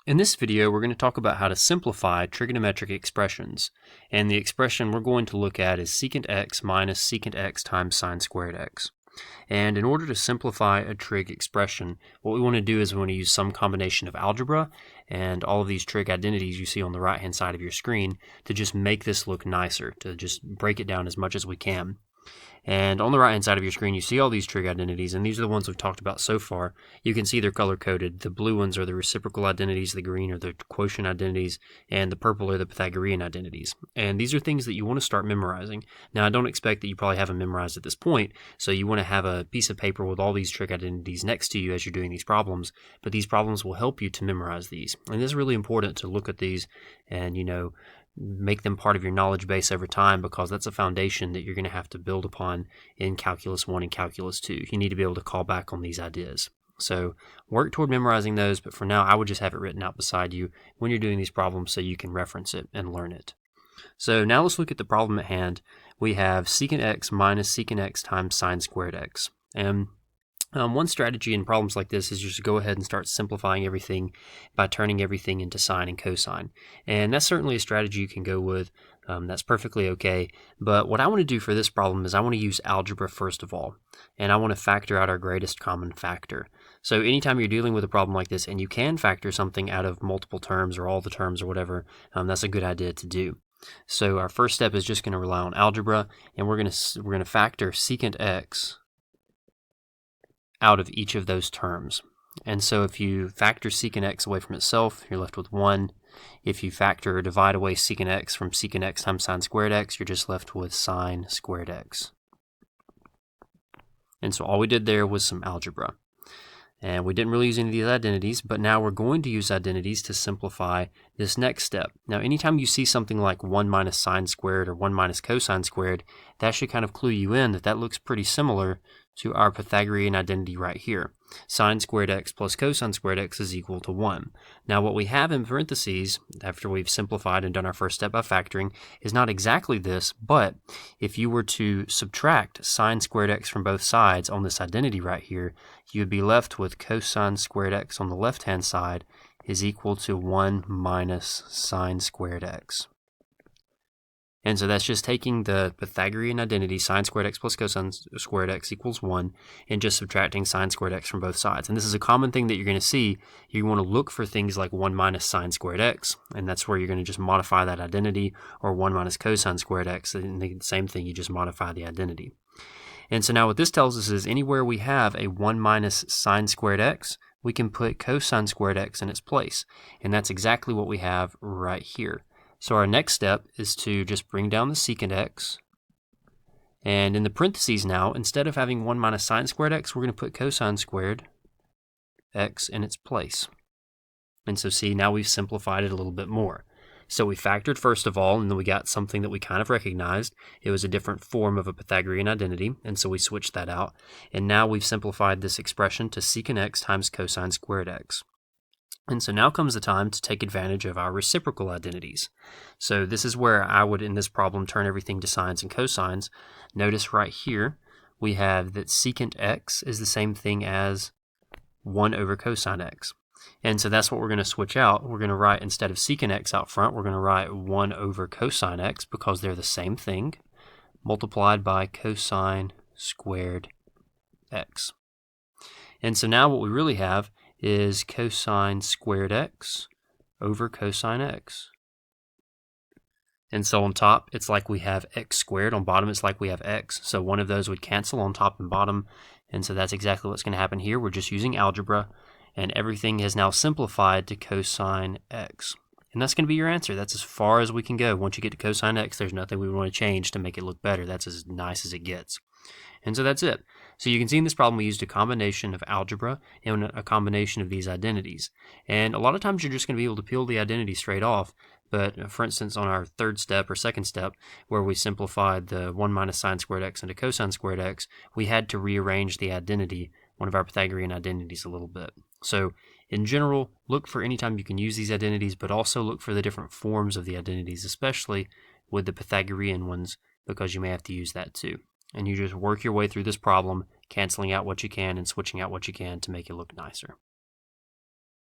In this video, we're going to talk about how to simplify trigonometric expressions. And the expression we're going to look at is secant x minus secant x times sine squared x. And in order to simplify a trig expression, what we want to do is we want to use some combination of algebra and all of these trig identities you see on the right-hand side of your screen to just make this look nicer, to just break it down as much as we can. And on the right-hand side of your screen, you see all these trig identities, and these are the ones we've talked about so far. You can see they're color-coded. The blue ones are the reciprocal identities, the green are the quotient identities, and the purple are the Pythagorean identities. And these are things that you want to start memorizing. Now, I don't expect that you probably have them memorized at this point, so you want to have a piece of paper with all these trig identities next to you as you're doing these problems, but these problems will help you to memorize these. And it's really important to look at these and, make them part of your knowledge base over time, because that's a foundation that you're going to have to build upon in Calculus 1 and Calculus 2. You need to be able to call back on these ideas. So work toward memorizing those, but for now I would just have it written out beside you when you're doing these problems so you can reference it and learn it. So now let's look at the problem at hand. We have secant x minus secant x times sine squared x. And one strategy in problems like this is just go ahead and start simplifying everything by turning everything into sine and cosine. And that's certainly a strategy you can go with. That's perfectly okay. But what I want to do for this problem is I want to use algebra first of all. And I want to factor out our greatest common factor. So anytime you're dealing with a problem like this and you can factor something out of multiple terms or all the terms or whatever, that's a good idea to do. So our first step is just going to rely on algebra, and we're going to factor secant x out of each of those terms. And so if you factor secant x away from itself, you're left with 1. If you factor or divide away secant x from secant x times sine squared x, you're just left with sine squared x. And so all we did there was some algebra. And we didn't really use any of these identities, but now we're going to use identities to simplify this next step. Now, anytime you see something like 1 minus sine squared or 1 minus cosine squared, that should kind of clue you in that that looks pretty similar to our Pythagorean identity right here. Sine squared x plus cosine squared x is equal to 1. Now, what we have in parentheses, after we've simplified and done our first step by factoring, is not exactly this, but if you were to subtract sine squared x from both sides on this identity right here, you would be left with cosine squared x on the left-hand side is equal to 1 minus sine squared x. And so that's just taking the Pythagorean identity, sine squared x plus cosine squared x equals 1, and just subtracting sine squared x from both sides. And this is a common thing that you're going to see. You want to look for things like 1 minus sine squared x, and that's where you're going to just modify that identity, or 1 minus cosine squared x, and the same thing, you just modify the identity. And so now what this tells us is anywhere we have a 1 minus sine squared x, we can put cosine squared x in its place. And that's exactly what we have right here. So our next step is to just bring down the secant x. And in the parentheses now, instead of having 1 minus sine squared x, we're going to put cosine squared x in its place. And so see, now we've simplified it a little bit more. So we factored first of all, and then we got something that we kind of recognized. It was a different form of a Pythagorean identity, and so we switched that out. And now we've simplified this expression to secant x times cosine squared x. And so now comes the time to take advantage of our reciprocal identities. So this is where I would, in this problem, turn everything to sines and cosines. Notice right here, we have that secant x is the same thing as 1 over cosine x. And so that's what we're going to switch out. We're going to write, instead of secant x out front, we're going to write 1 over cosine x, because they're the same thing, multiplied by cosine squared x. And so now what we really have is cosine squared x over cosine x. And so on top, it's like we have x squared. On bottom, it's like we have x. So one of those would cancel on top and bottom. And so that's exactly what's going to happen here. We're just using algebra, and everything has now simplified to cosine x. And that's going to be your answer. That's as far as we can go. Once you get to cosine x, there's nothing we want to change to make it look better. That's as nice as it gets. And so that's it. So you can see in this problem we used a combination of algebra and a combination of these identities. And a lot of times you're just going to be able to peel the identity straight off. But for instance, on our third step or second step, where we simplified the 1 minus sine squared x into cosine squared x, we had to rearrange the identity, one of our Pythagorean identities, a little bit. So in general, look for any time you can use these identities, but also look for the different forms of the identities, especially with the Pythagorean ones, because you may have to use that too. And you just work your way through this problem, canceling out what you can and switching out what you can to make it look nicer.